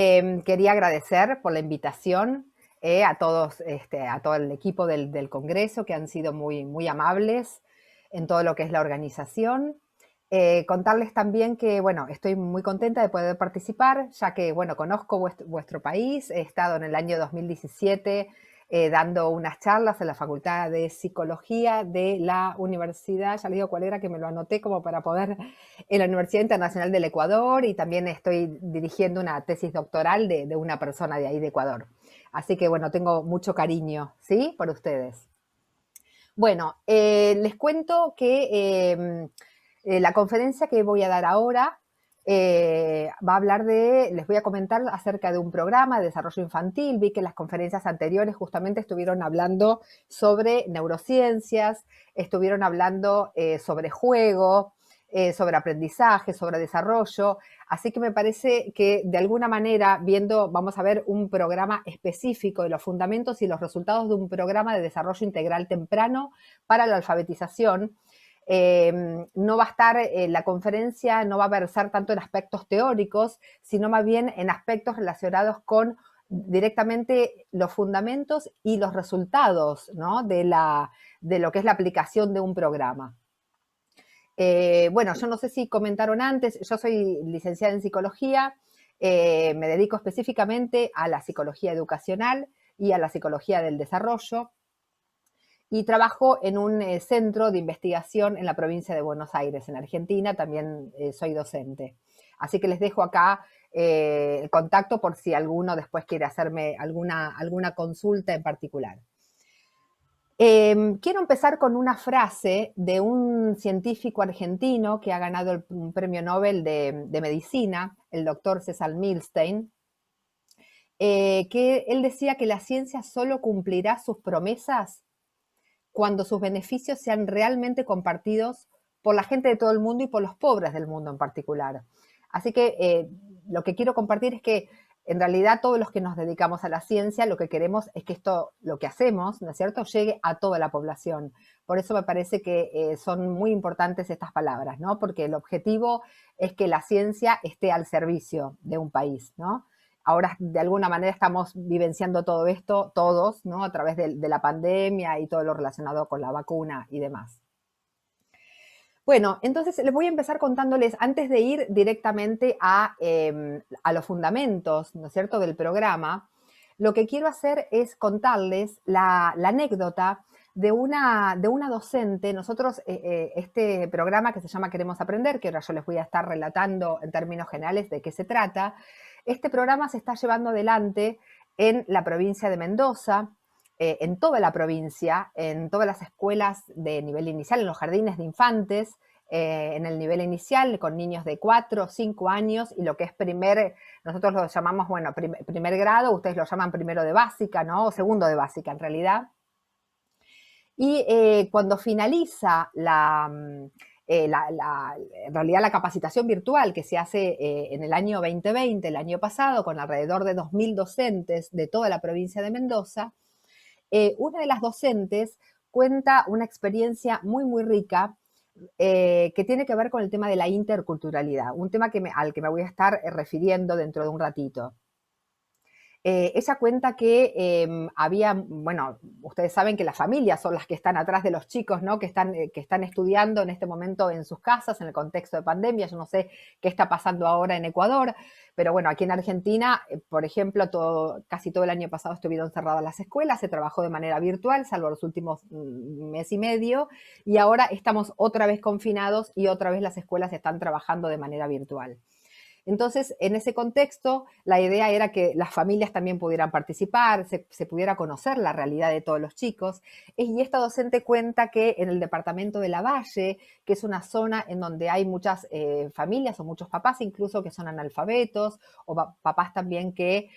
Quería agradecer por la invitación a todos, a todo el equipo del Congreso, que han sido muy amables en todo lo que es la organización. Contarles también que, bueno, estoy muy contenta de poder participar, ya que, bueno, conozco vuestro país. He estado en el año 2017 dando unas charlas en la Facultad de Psicología de la Universidad, ya les digo cuál era, que me lo anoté como para poder, en la Universidad Internacional del Ecuador, y también estoy dirigiendo una tesis doctoral de una persona de ahí de Ecuador. Así que, bueno, tengo mucho cariño, ¿sí?, por ustedes. Bueno, les cuento que la conferencia que voy a dar ahora va a hablar les voy a comentar acerca de un programa de desarrollo infantil. Vi que las conferencias anteriores justamente estuvieron hablando sobre neurociencias, estuvieron hablando sobre juego, sobre aprendizaje, sobre desarrollo. Así que me parece que de alguna manera, vamos a ver un programa específico de los fundamentos y los resultados de un programa de desarrollo integral temprano para la alfabetización. No va a estar, la conferencia no va a versar tanto en aspectos teóricos, sino más bien en aspectos relacionados con directamente los fundamentos y los resultados, ¿no?, de lo que es la aplicación de un programa. Bueno, yo no sé si comentaron antes, yo soy licenciada en psicología, me dedico específicamente a la psicología educacional y a la psicología del desarrollo, y trabajo en un centro de investigación en la provincia de Buenos Aires, en Argentina. También soy docente. Así que les dejo acá el contacto por si alguno después quiere hacerme alguna consulta en particular. Quiero empezar con una frase de un científico argentino que ha ganado un premio Nobel de Medicina, el doctor César Milstein, que él decía que la ciencia solo cumplirá sus promesas cuando sus beneficios sean realmente compartidos por la gente de todo el mundo y por los pobres del mundo en particular. Así que lo que quiero compartir es que en realidad todos los que nos dedicamos a la ciencia lo que queremos es que esto, lo que hacemos, ¿no es cierto?, llegue a toda la población. Por eso me parece que son muy importantes estas palabras, ¿no?, porque el objetivo es que la ciencia esté al servicio de un país, ¿no? Ahora, de alguna manera, estamos vivenciando todo esto, todos, ¿no?, a través de la pandemia y todo lo relacionado con la vacuna y demás. Bueno, entonces les voy a empezar contándoles, antes de ir directamente a los fundamentos, ¿no es cierto?, del programa. Lo que quiero hacer es contarles la anécdota de una docente. Nosotros, este programa que se llama Queremos Aprender, que ahora yo les voy a estar relatando en términos generales de qué se trata, este programa se está llevando adelante en la provincia de Mendoza, en toda la provincia, en todas las escuelas de nivel inicial, en los jardines de infantes, en el nivel inicial, con niños de 4 o 5 años, y lo que es nosotros lo llamamos, bueno, primer grado, ustedes lo llaman primero de básica, ¿no?, o segundo de básica en realidad. Y cuando finaliza en realidad la capacitación virtual que se hace en el año 2020, el año pasado, con alrededor de 2.000 docentes de toda la provincia de Mendoza, una de las docentes cuenta una experiencia muy rica que tiene que ver con el tema de la interculturalidad, un tema al que me voy a estar refiriendo dentro de un ratito. Ella cuenta que bueno, ustedes saben que las familias son las que están atrás de los chicos, ¿no?, que están estudiando en este momento en sus casas, en el contexto de pandemia. Yo no sé qué está pasando ahora en Ecuador, pero bueno, aquí en Argentina, por ejemplo, casi todo el año pasado estuvieron cerradas las escuelas, se trabajó de manera virtual, salvo los últimos mes y medio, y ahora estamos otra vez confinados y otra vez las escuelas están trabajando de manera virtual. Entonces, en ese contexto, la idea era que las familias también pudieran participar, se pudiera conocer la realidad de todos los chicos. Y esta docente cuenta que en el departamento de Lavalle, que es una zona en donde hay muchas familias o muchos papás incluso que son analfabetos, o papás también que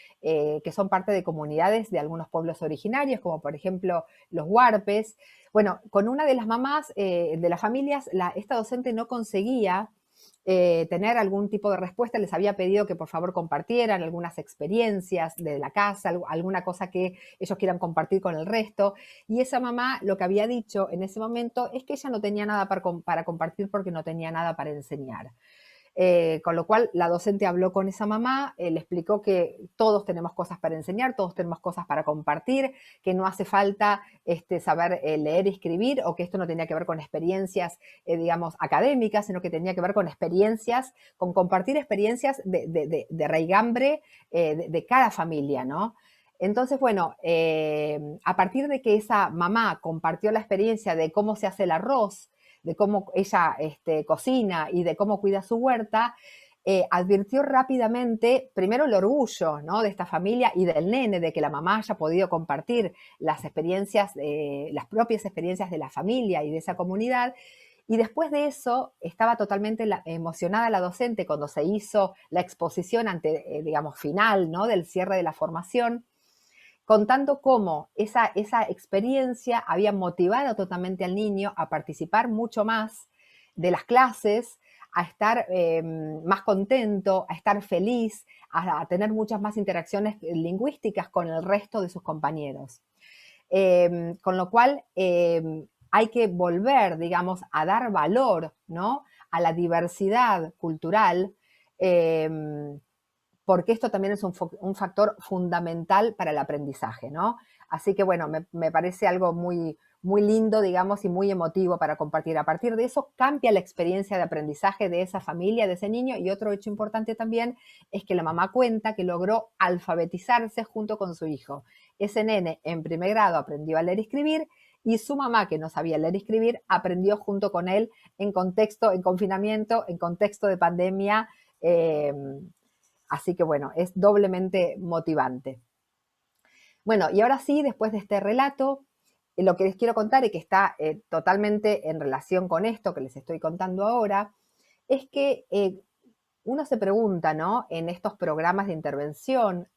son parte de comunidades de algunos pueblos originarios, como por ejemplo los huarpes. Bueno, con una de las mamás de las familias, esta docente no conseguía tener algún tipo de respuesta. Les había pedido que por favor compartieran algunas experiencias de la casa, alguna cosa que ellos quieran compartir con el resto, y esa mamá lo que había dicho en ese momento es que ella no tenía nada para compartir porque no tenía nada para enseñar. Con lo cual la docente habló con esa mamá, le explicó que todos tenemos cosas para enseñar, todos tenemos cosas para compartir, que no hace falta saber leer y escribir, o que esto no tenía que ver con experiencias, digamos, académicas, sino que tenía que ver con experiencias, con compartir experiencias de raigambre de cada familia, ¿no? Entonces, bueno, a partir de que esa mamá compartió la experiencia de cómo se hace el arroz, de cómo ella cocina y de cómo cuida su huerta, advirtió rápidamente, primero el orgullo, ¿no?, de esta familia y del nene, de que la mamá haya podido compartir las experiencias, las propias experiencias de la familia y de esa comunidad. Y después de eso, estaba totalmente emocionada la docente cuando se hizo la exposición digamos, final, ¿no?, del cierre de la formación, contando cómo esa experiencia había motivado totalmente al niño a participar mucho más de las clases, a estar más contento, a estar feliz, a tener muchas más interacciones lingüísticas con el resto de sus compañeros. Con lo cual hay que volver, digamos, a dar valor, ¿no?, a la diversidad cultural, porque esto también es un factor fundamental para el aprendizaje, ¿no? Así que bueno, me parece algo muy, muy lindo, digamos, y muy emotivo para compartir. A partir de eso cambia la experiencia de aprendizaje de esa familia, de ese niño, y otro hecho importante también es que la mamá cuenta que logró alfabetizarse junto con su hijo. Ese nene en primer grado aprendió a leer y escribir, y su mamá, que no sabía leer y escribir, aprendió junto con él en confinamiento, en contexto de pandemia. Así que bueno, es doblemente motivante. Bueno, y ahora sí, después de este relato, lo que les quiero contar, y que está totalmente en relación con esto que les estoy contando ahora, es que uno se pregunta, ¿no?, en estos programas de intervención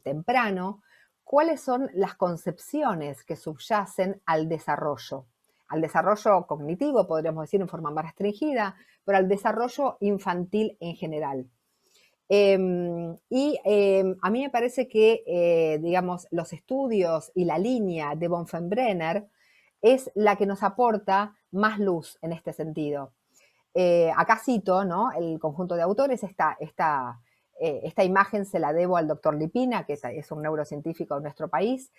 temprano, cuáles son las concepciones que subyacen al desarrollo cognitivo, podríamos decir en forma más restringida, pero al desarrollo infantil en general. A mí me parece que, digamos, los estudios y la línea de Bonfenbrenner es la que nos aporta más luz en este sentido. Acá cito, ¿no?, el conjunto de autores. Esta imagen se la debo al doctor Lipina, que es un neurocientífico de nuestro país.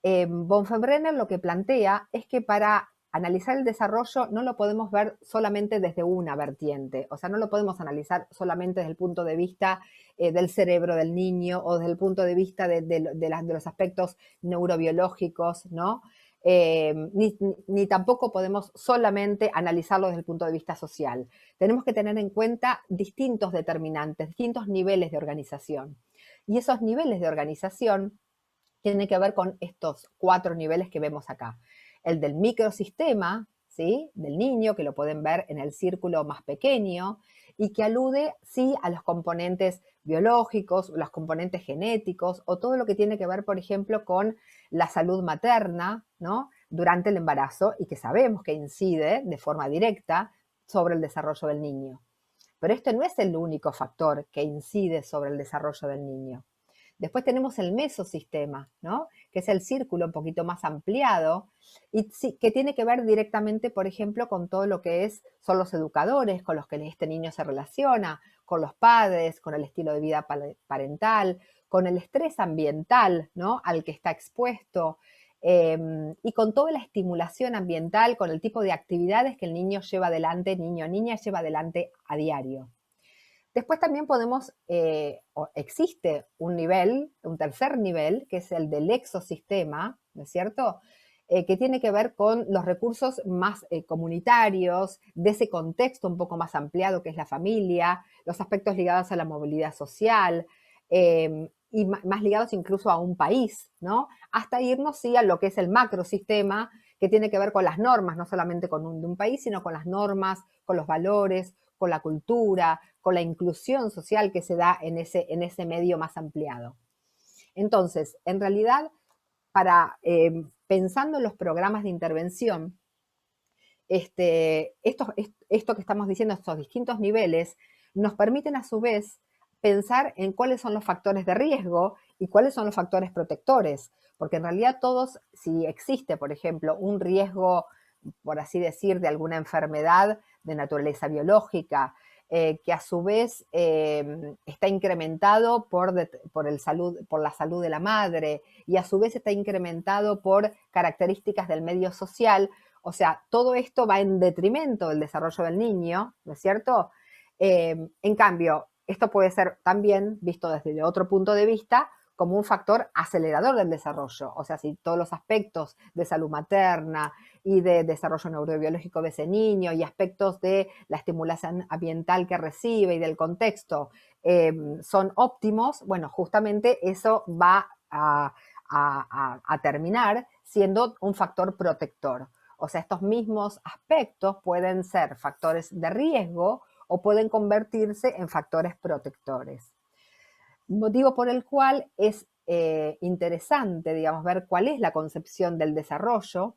Bonfenbrenner lo que plantea es que para analizar el desarrollo no lo podemos ver solamente desde una vertiente, o sea, no lo podemos analizar solamente desde el punto de vista del cerebro del niño o desde el punto de vista de los aspectos neurobiológicos, ¿no? Ni tampoco podemos solamente analizarlo desde el punto de vista social. Tenemos que tener en cuenta distintos determinantes, distintos niveles de organización. Y esos niveles de organización tienen que ver con estos 4 niveles que vemos acá. El del microsistema, ¿sí?, del niño, que lo pueden ver en el círculo más pequeño, y que alude, sí, a los componentes biológicos, los componentes genéticos, o todo lo que tiene que ver, por ejemplo, con la salud materna, ¿no?, durante el embarazo, y que sabemos que incide de forma directa sobre el desarrollo del niño. Pero este no es el único factor que incide sobre el desarrollo del niño. Después tenemos el mesosistema, ¿no?, que es el círculo un poquito más ampliado y que tiene que ver directamente, por ejemplo, con todo lo que son los educadores con los que este niño se relaciona, con los padres, con el estilo de vida parental, con el estrés ambiental, ¿no?, al que está expuesto, y con toda la estimulación ambiental, con el tipo de actividades que el niño lleva adelante, niño o niña lleva adelante a diario. Después también existe un tercer nivel, que es el del exosistema, ¿no es cierto?, que tiene que ver con los recursos más comunitarios, de ese contexto un poco más ampliado que es la familia, los aspectos ligados a la movilidad social, y más ligados incluso a un país, ¿no?, hasta irnos, sí, a lo que es el macrosistema, que tiene que ver con las normas, no solamente de un país, sino con las normas, con los valores, con la cultura, con la inclusión social que se da en ese medio más ampliado. Entonces, en realidad, pensando en los programas de intervención, esto que estamos diciendo, estos distintos niveles, nos permiten a su vez pensar en cuáles son los factores de riesgo y cuáles son los factores protectores, porque en realidad todos, si existe, por ejemplo, un riesgo, por así decir, de alguna enfermedad de naturaleza biológica, que a su vez está incrementado por la salud de la madre y a su vez está incrementado por características del medio social. O sea, todo esto va en detrimento del desarrollo del niño, ¿no es cierto? En cambio, esto puede ser también visto desde otro punto de vista como un factor acelerador del desarrollo. O sea, si todos los aspectos de salud materna y de desarrollo neurobiológico de ese niño y aspectos de la estimulación ambiental que recibe y del contexto son óptimos, bueno, justamente eso va a terminar siendo un factor protector. O sea, estos mismos aspectos pueden ser factores de riesgo o pueden convertirse en factores protectores. Motivo por el cual es interesante, digamos, ver cuál es la concepción del desarrollo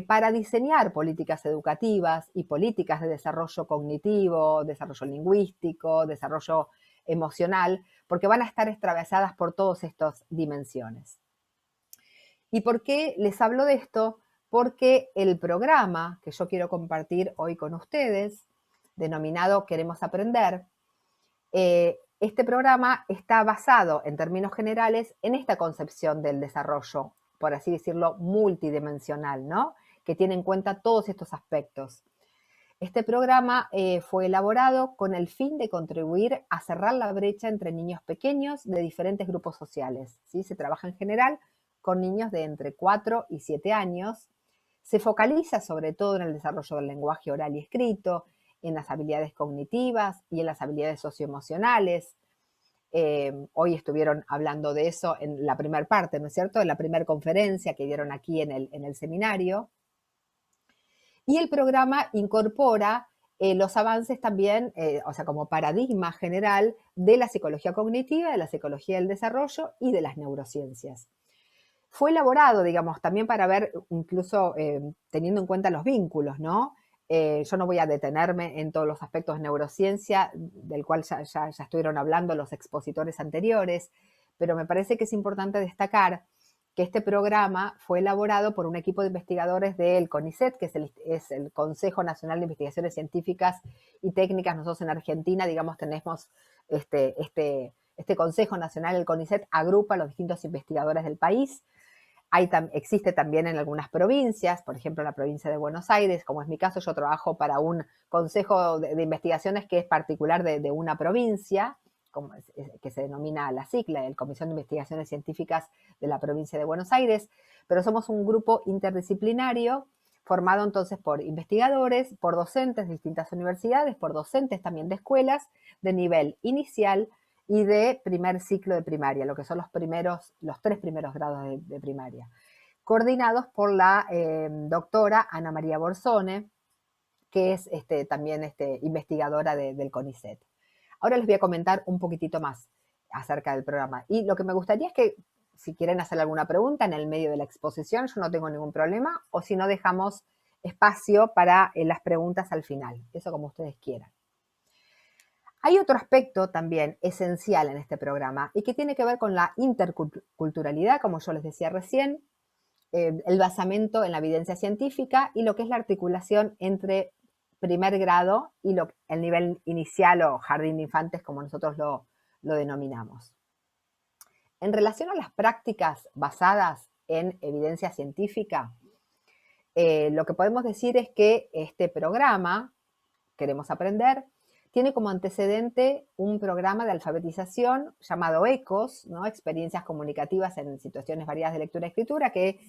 para diseñar políticas educativas y políticas de desarrollo cognitivo, desarrollo lingüístico, desarrollo emocional, porque van a estar atravesadas por todas estas dimensiones. ¿Y por qué les hablo de esto? Porque el programa que yo quiero compartir hoy con ustedes, denominado Queremos Aprender, este programa está basado, en términos generales, en esta concepción del desarrollo, por así decirlo, multidimensional, ¿no? Que tiene en cuenta todos estos aspectos. Este programa fue elaborado con el fin de contribuir a cerrar la brecha entre niños pequeños de diferentes grupos sociales, ¿sí? Se trabaja en general con niños de entre 4 y 7 años. Se focaliza sobre todo en el desarrollo del lenguaje oral y escrito, en las habilidades cognitivas y en las habilidades socioemocionales. Hoy estuvieron hablando de eso en la primera parte, ¿no es cierto? En la primera conferencia que dieron aquí en el seminario. Y el programa incorpora los avances también, o sea, como paradigma general de la psicología cognitiva, de la psicología del desarrollo y de las neurociencias. Fue elaborado, digamos, también para ver, incluso teniendo en cuenta los vínculos, ¿no? Yo no voy a detenerme en todos los aspectos de neurociencia, del cual ya estuvieron hablando los expositores anteriores, pero me parece que es importante destacar que este programa fue elaborado por un equipo de investigadores del CONICET, que es el Consejo Nacional de Investigaciones Científicas y Técnicas. Nosotros en Argentina, digamos, tenemos este Consejo Nacional, el CONICET, agrupa a los distintos investigadores del país. Existe también en algunas provincias, por ejemplo en la provincia de Buenos Aires, como es mi caso, yo trabajo para un consejo de investigaciones que es particular de una provincia, que se denomina la CICLA, el Comisión de Investigaciones Científicas de la provincia de Buenos Aires, pero somos un grupo interdisciplinario formado entonces por investigadores, por docentes de distintas universidades, por docentes también de escuelas de nivel inicial y de primer ciclo de primaria, lo que son los 3 primeros grados de primaria, coordinados por la doctora Ana María Borsone, que es también investigadora del CONICET. Ahora les voy a comentar un poquitito más acerca del programa. Y lo que me gustaría es que, si quieren hacer alguna pregunta en el medio de la exposición, yo no tengo ningún problema, o si no, dejamos espacio para las preguntas al final, eso como ustedes quieran. Hay otro aspecto también esencial en este programa y que tiene que ver con la interculturalidad, como yo les decía recién, el basamento en la evidencia científica y lo que es la articulación entre primer grado y el nivel inicial o jardín de infantes, como nosotros lo denominamos. En relación a las prácticas basadas en evidencia científica, lo que podemos decir es que este programa, Queremos Aprender, tiene como antecedente un programa de alfabetización llamado ECOS, ¿no? Experiencias comunicativas en situaciones variadas de lectura y escritura, que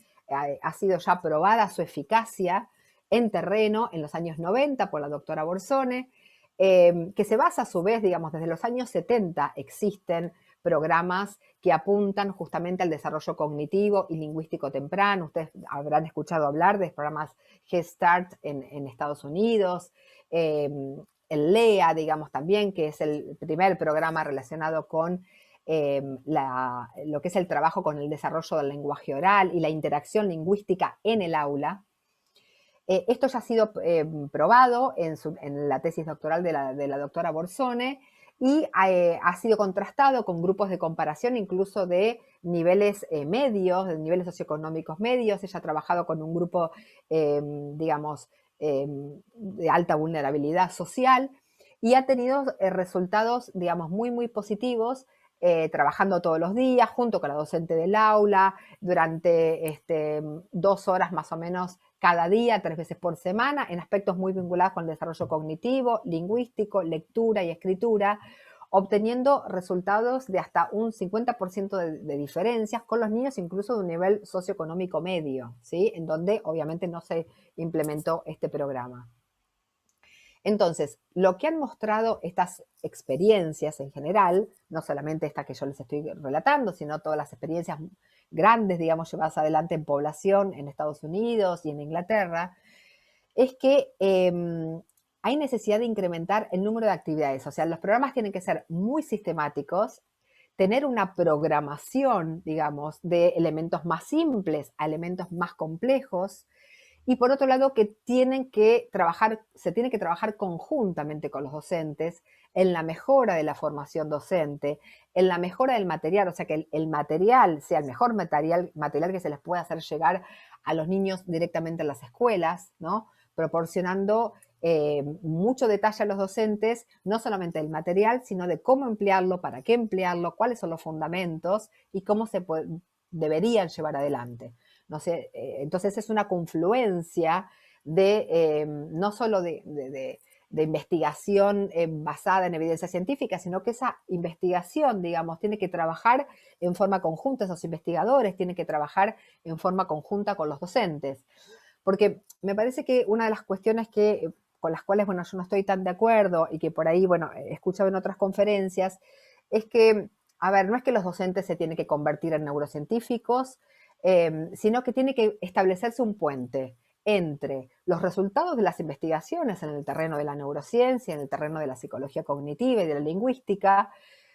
ha sido ya probada su eficacia en terreno en los años 90 por la doctora Borsone, que se basa a su vez, digamos, desde los años 70 existen programas que apuntan justamente al desarrollo cognitivo y lingüístico temprano. Ustedes habrán escuchado hablar de programas Head Start en Estados Unidos, el LEA, digamos también, que es el primer programa relacionado con lo que es el trabajo con el desarrollo del lenguaje oral y la interacción lingüística en el aula. Esto ya ha sido probado en la tesis doctoral de la doctora Borsone y ha sido contrastado con grupos de comparación incluso de niveles medios, de niveles socioeconómicos medios. Ella ha trabajado con un grupo, digamos, de alta vulnerabilidad social y ha tenido resultados, digamos, muy, muy positivos, trabajando todos los días, junto con la docente del aula, durante 2 horas más o menos cada día, 3 veces por semana, en aspectos muy vinculados con el desarrollo cognitivo, lingüístico, lectura y escritura, obteniendo resultados de hasta un 50% de diferencias con los niños, incluso de un nivel socioeconómico medio, ¿sí? En donde obviamente no se implementó este programa. Entonces, lo que han mostrado estas experiencias en general, no solamente esta que yo les estoy relatando, sino todas las experiencias grandes, digamos, llevadas adelante en población en Estados Unidos y en Inglaterra, es que hay necesidad de incrementar el número de actividades. O sea, los programas tienen que ser muy sistemáticos, tener una programación, digamos, de elementos más simples a elementos más complejos, y por otro lado que se tiene que trabajar conjuntamente con los docentes en la mejora de la formación docente, en la mejora del material, o sea que el material sea el mejor material que se les pueda hacer llegar a los niños directamente en las escuelas, ¿no? Proporcionando mucho detalle a los docentes, no solamente del material, sino de cómo emplearlo, para qué emplearlo, cuáles son los fundamentos y cómo deberían llevar adelante. No sé, entonces es una confluencia de no solo de investigación basada en evidencia científica, sino que esa investigación, digamos, tiene que trabajar en forma conjunta, esos investigadores tienen que trabajar en forma conjunta con los docentes. Porque me parece que una de las cuestiones con las cuales, bueno, yo no estoy tan de acuerdo y que por ahí, bueno, he escuchado en otras conferencias, es que, a ver, no es que los docentes se tienen que convertir en neurocientíficos, sino que tiene que establecerse un puente entre los resultados de las investigaciones en el terreno de la neurociencia, en el terreno de la psicología cognitiva y de la lingüística,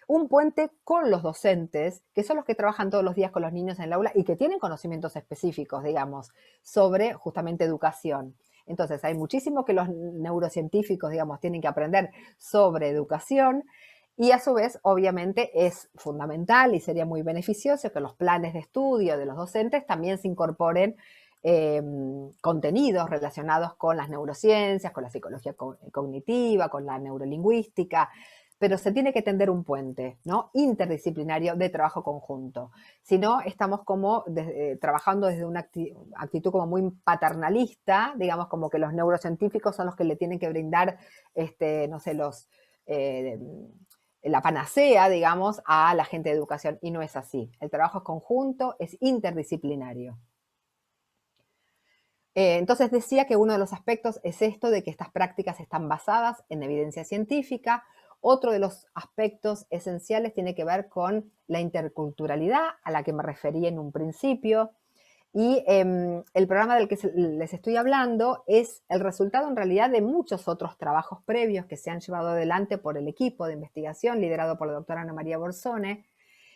un puente con los docentes, que son los que trabajan todos los días con los niños en el aula y que tienen conocimientos específicos, digamos, sobre justamente educación. Entonces, hay muchísimo que los neurocientíficos, digamos, tienen que aprender sobre educación, y a su vez, obviamente, es fundamental y sería muy beneficioso que los planes de estudio de los docentes también se incorporen contenidos relacionados con las neurociencias, con la psicología cognitiva, con la neurolingüística, pero se tiene que tender un puente, ¿no? Interdisciplinario de trabajo conjunto. Si no, estamos como trabajando desde una actitud como muy paternalista, digamos como que los neurocientíficos son los que le tienen que brindar, no sé, la panacea, digamos, a la gente de educación, y no es así. El trabajo es conjunto, es interdisciplinario. Entonces decía que uno de los aspectos es esto de que estas prácticas están basadas en evidencia científica. Otro de los aspectos esenciales tiene que ver con la interculturalidad, a la que me referí en un principio. Y el programa del que les estoy hablando es el resultado en realidad de muchos otros trabajos previos que se han llevado adelante por el equipo de investigación liderado por la doctora Ana María Borsone,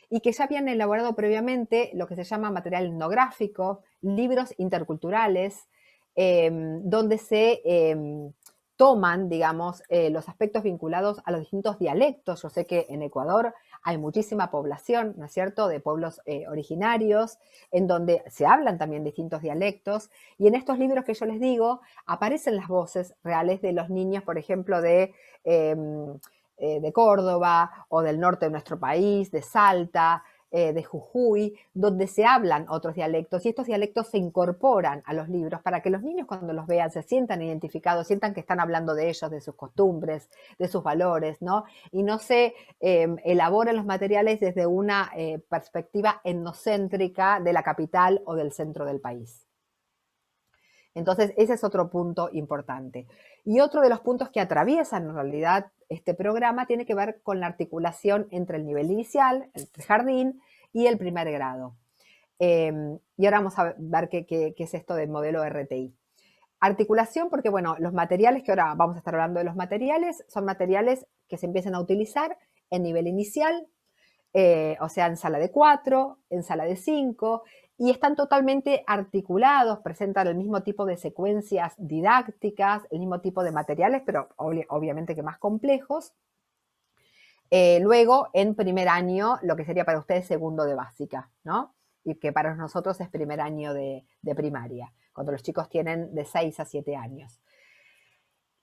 y que ya habían elaborado previamente lo que se llama material etnográfico, libros interculturales, donde se toman, digamos, los aspectos vinculados a los distintos dialectos. Yo sé que en Ecuador hay muchísima población, ¿no es cierto?, de pueblos originarios, en donde se hablan también distintos dialectos, y en estos libros que yo les digo, aparecen las voces reales de los niños, por ejemplo, de Córdoba o del norte de nuestro país, de Salta, de Jujuy, donde se hablan otros dialectos, y estos dialectos se incorporan a los libros para que los niños cuando los vean se sientan identificados, sientan que están hablando de ellos, de sus costumbres, de sus valores, ¿no? Y no se elaboran los materiales desde una perspectiva etnocéntrica de la capital o del centro del país. Entonces, ese es otro punto importante. Y otro de los puntos que atraviesan en realidad este programa tiene que ver con la articulación entre el nivel inicial, el jardín, y el primer grado. Y ahora vamos a ver qué es esto del modelo RTI. Articulación, porque bueno, los materiales, que ahora vamos a estar hablando de los materiales, son materiales que se empiezan a utilizar en nivel inicial, o sea, en sala de 4, en sala de 5, y están totalmente articulados, presentan el mismo tipo de secuencias didácticas, el mismo tipo de materiales, pero obviamente que más complejos. Luego, en primer año, lo que sería para ustedes segundo de básica, ¿no? Y que para nosotros es primer año de primaria, cuando los chicos tienen de 6 a 7 años.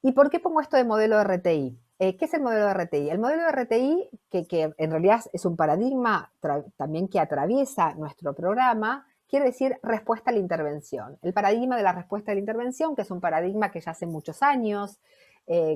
¿Y por qué pongo esto de modelo RTI? ¿Qué es el modelo de RTI? El modelo de RTI, que en realidad es un paradigma también que atraviesa nuestro programa, quiere decir respuesta a la intervención. El paradigma de la respuesta a la intervención, que es un paradigma que ya hace muchos años,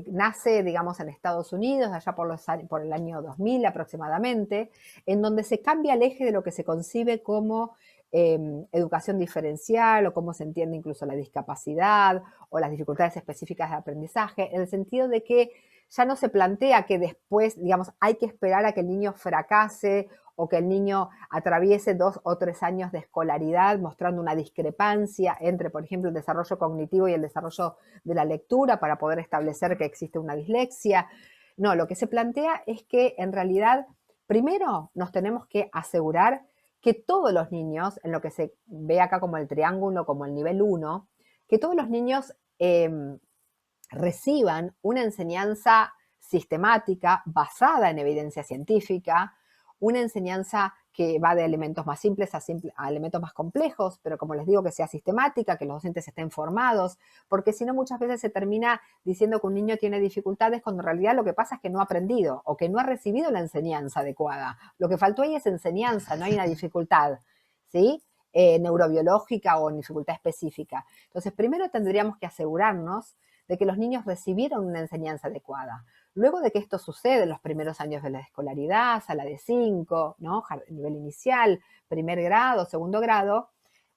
nace, digamos, en Estados Unidos, allá por el año 2000 aproximadamente, en donde se cambia el eje de lo que se concibe como educación diferencial o cómo se entiende incluso la discapacidad o las dificultades específicas de aprendizaje, en el sentido de que ya no se plantea que después, digamos, hay que esperar a que el niño fracase o que el niño atraviese 2 o 3 años de escolaridad mostrando una discrepancia entre, por ejemplo, el desarrollo cognitivo y el desarrollo de la lectura para poder establecer que existe una dislexia. No, lo que se plantea es que en realidad primero nos tenemos que asegurar que todos los niños, en lo que se ve acá como el triángulo, como el nivel 1, que todos los niños reciban una enseñanza sistemática basada en evidencia científica, una enseñanza que va de elementos más simples a elementos más complejos, pero como les digo, que sea sistemática, que los docentes estén formados, porque si no muchas veces se termina diciendo que un niño tiene dificultades cuando en realidad lo que pasa es que no ha aprendido o que no ha recibido la enseñanza adecuada. Lo que faltó ahí es enseñanza, no hay una dificultad, ¿sí? Neurobiológica o dificultad específica. Entonces, primero tendríamos que asegurarnos de que los niños recibieron una enseñanza adecuada. Luego de que esto sucede en los primeros años de la escolaridad, sala de 5, ¿no? Nivel inicial, primer grado, segundo grado,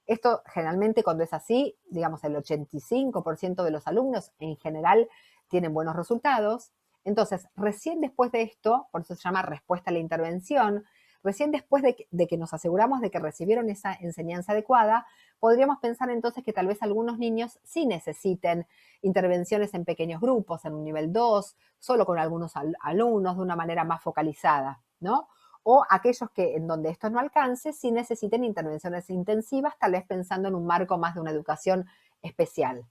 esto generalmente cuando es así, digamos el 85% de los alumnos en general tienen buenos resultados. Entonces, recién después de esto, por eso se llama respuesta a la intervención, recién después de que nos aseguramos de que recibieron esa enseñanza adecuada, podríamos pensar entonces que tal vez algunos niños sí necesiten intervenciones en pequeños grupos, en un nivel 2, solo con algunos alumnos, de una manera más focalizada, ¿no? O aquellos que en donde esto no alcance, sí necesiten intervenciones intensivas, tal vez pensando en un marco más de una educación especial.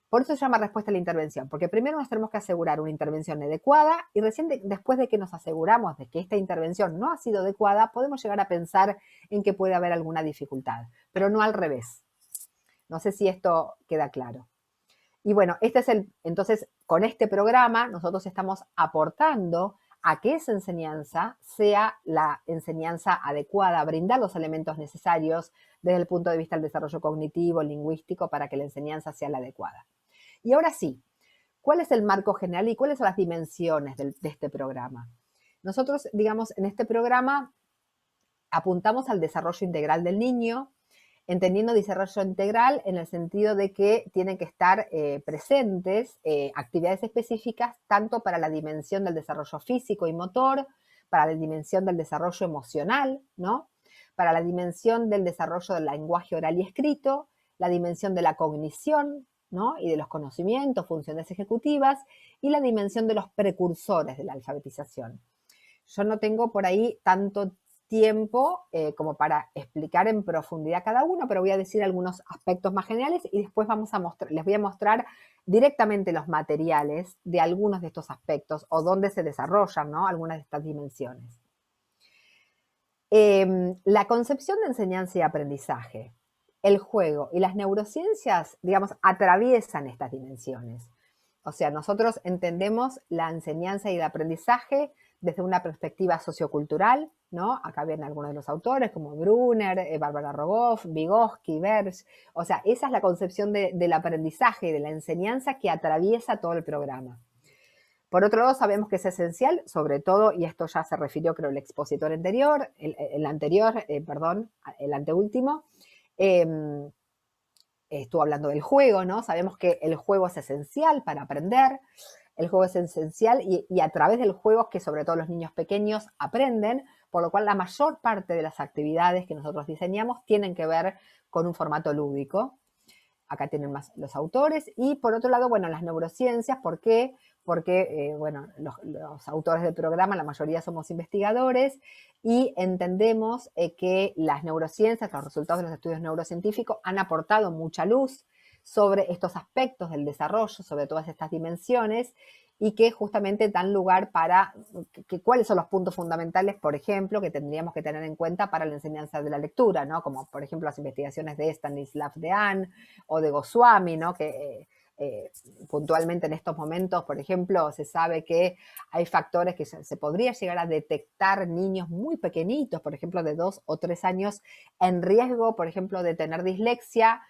Por eso se llama respuesta a la intervención, porque primero nos tenemos que asegurar una intervención adecuada y recién después de que nos aseguramos de que esta intervención no ha sido adecuada, podemos llegar a pensar en que puede haber alguna dificultad, pero no al revés. No sé si esto queda claro. Y bueno, entonces, con este programa nosotros estamos aportando a que esa enseñanza sea la enseñanza adecuada, brindar los elementos necesarios desde el punto de vista del desarrollo cognitivo, lingüístico, para que la enseñanza sea la adecuada. Y ahora sí, ¿cuál es el marco general y cuáles son las dimensiones de este programa? Nosotros, digamos, en este programa apuntamos al desarrollo integral del niño, entendiendo desarrollo integral en el sentido de que tienen que estar presentes actividades específicas tanto para la dimensión del desarrollo físico y motor, para la dimensión del desarrollo emocional, ¿no? Para la dimensión del desarrollo del lenguaje oral y escrito, la dimensión de la cognición, ¿no? Y de los conocimientos, funciones ejecutivas, y la dimensión de los precursores de la alfabetización. Yo no tengo por ahí tanto tiempo como para explicar en profundidad cada uno, pero voy a decir algunos aspectos más generales y después les voy a mostrar directamente los materiales de algunos de estos aspectos o dónde se desarrollan, ¿no? Algunas de estas dimensiones. La concepción de enseñanza y aprendizaje, el juego y las neurociencias, digamos, atraviesan estas dimensiones. O sea, nosotros entendemos la enseñanza y el aprendizaje desde una perspectiva sociocultural, ¿no? Acá vienen algunos de los autores como Brunner, Bárbara Rogoff, Vygotsky, Berge. O sea, esa es la concepción del aprendizaje y de la enseñanza que atraviesa todo el programa. Por otro lado, sabemos que es esencial, sobre todo, y esto ya se refirió creo el expositor anterior, el anteúltimo, estuvo hablando del juego, ¿no? Sabemos que el juego es esencial para aprender, el juego es esencial y a través del juego es que sobre todo los niños pequeños aprenden, por lo cual la mayor parte de las actividades que nosotros diseñamos tienen que ver con un formato lúdico. Acá tienen más los autores. Y por otro lado, bueno, las neurociencias, ¿por qué? Porque, bueno, los autores del programa, la mayoría somos investigadores y entendemos que las neurociencias, los resultados de los estudios neurocientíficos han aportado mucha luz sobre estos aspectos del desarrollo, sobre todas estas dimensiones, y que justamente dan lugar para cuáles son los puntos fundamentales, por ejemplo, que tendríamos que tener en cuenta para la enseñanza de la lectura, ¿no? Como por ejemplo las investigaciones de Stanislav Dehaene o de Goswami, ¿no? Que puntualmente en estos momentos, por ejemplo, se sabe que hay factores que se podría llegar a detectar niños muy pequeñitos, por ejemplo, de 2 o 3 años, en riesgo, por ejemplo, de tener dislexia,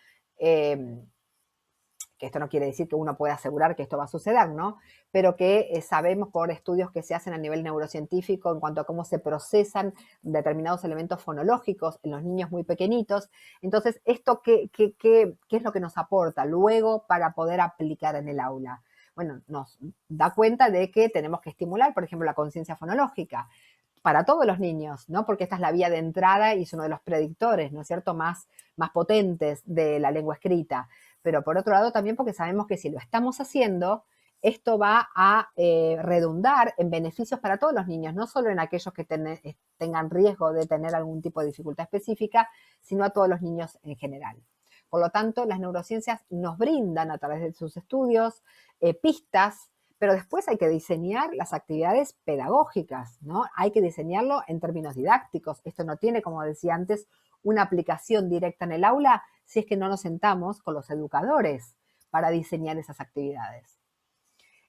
que esto no quiere decir que uno pueda asegurar que esto va a suceder, ¿no? Pero que sabemos por estudios que se hacen a nivel neurocientífico en cuanto a cómo se procesan determinados elementos fonológicos en los niños muy pequeñitos. Entonces, ¿esto qué es lo que nos aporta luego para poder aplicar en el aula? Bueno, nos da cuenta de que tenemos que estimular, por ejemplo, la conciencia fonológica para todos los niños, ¿no? Porque esta es la vía de entrada y es uno de los predictores, ¿no es cierto?, más potentes de la lengua escrita. Pero por otro lado también porque sabemos que si lo estamos haciendo, esto va a redundar en beneficios para todos los niños, no solo en aquellos que tengan riesgo de tener algún tipo de dificultad específica, sino a todos los niños en general. Por lo tanto, las neurociencias nos brindan a través de sus estudios pistas, pero después hay que diseñar las actividades pedagógicas, ¿no? Hay que diseñarlo en términos didácticos. Esto no tiene, como decía antes, una aplicación directa en el aula si es que no nos sentamos con los educadores para diseñar esas actividades.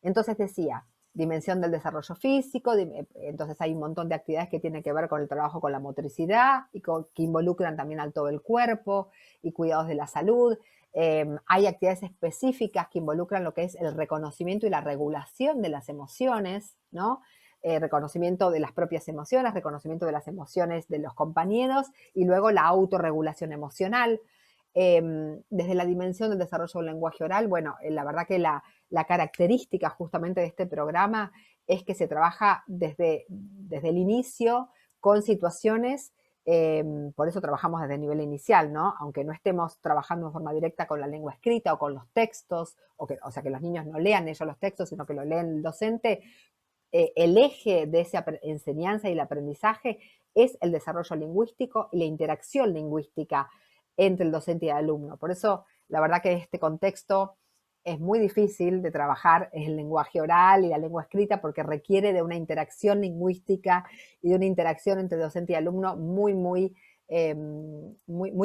Entonces decía, dimensión del desarrollo físico, entonces hay un montón de actividades que tienen que ver con el trabajo con la motricidad y que involucran también al todo el cuerpo y cuidados de la salud. Hay actividades específicas que involucran lo que es el reconocimiento y la regulación de las emociones, ¿no? Reconocimiento de las propias emociones, reconocimiento de las emociones de los compañeros y luego la autorregulación emocional. Desde la dimensión del desarrollo del lenguaje oral, bueno, la verdad que la característica justamente de este programa es que se trabaja desde el inicio con situaciones, por eso trabajamos desde el nivel inicial, ¿no? Aunque no estemos trabajando en forma directa con la lengua escrita o con los textos, o sea, que los niños no lean ellos los textos, sino que lo leen el docente, el eje de esa enseñanza y el aprendizaje es el desarrollo lingüístico y la interacción lingüística entre el docente y el alumno. Por eso, la verdad que este contexto es muy difícil de trabajar en el lenguaje oral y la lengua escrita porque requiere de una interacción lingüística y de una interacción entre docente y alumno muy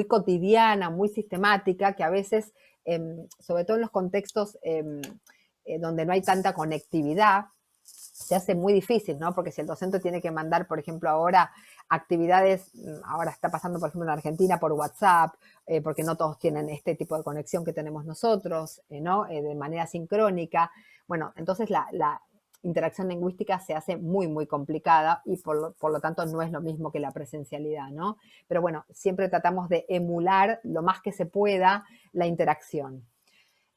cotidiana, muy sistemática, que a veces, sobre todo en los contextos donde no hay tanta conectividad, se hace muy difícil, ¿no? Porque si el docente tiene que mandar, por ejemplo, ahora actividades, ahora está pasando, por ejemplo, en Argentina por WhatsApp, porque no todos tienen este tipo de conexión que tenemos nosotros, ¿no? De manera sincrónica. Bueno, entonces la interacción lingüística se hace muy complicada y por lo tanto no es lo mismo que la presencialidad, ¿no? Pero bueno, siempre tratamos de emular lo más que se pueda la interacción.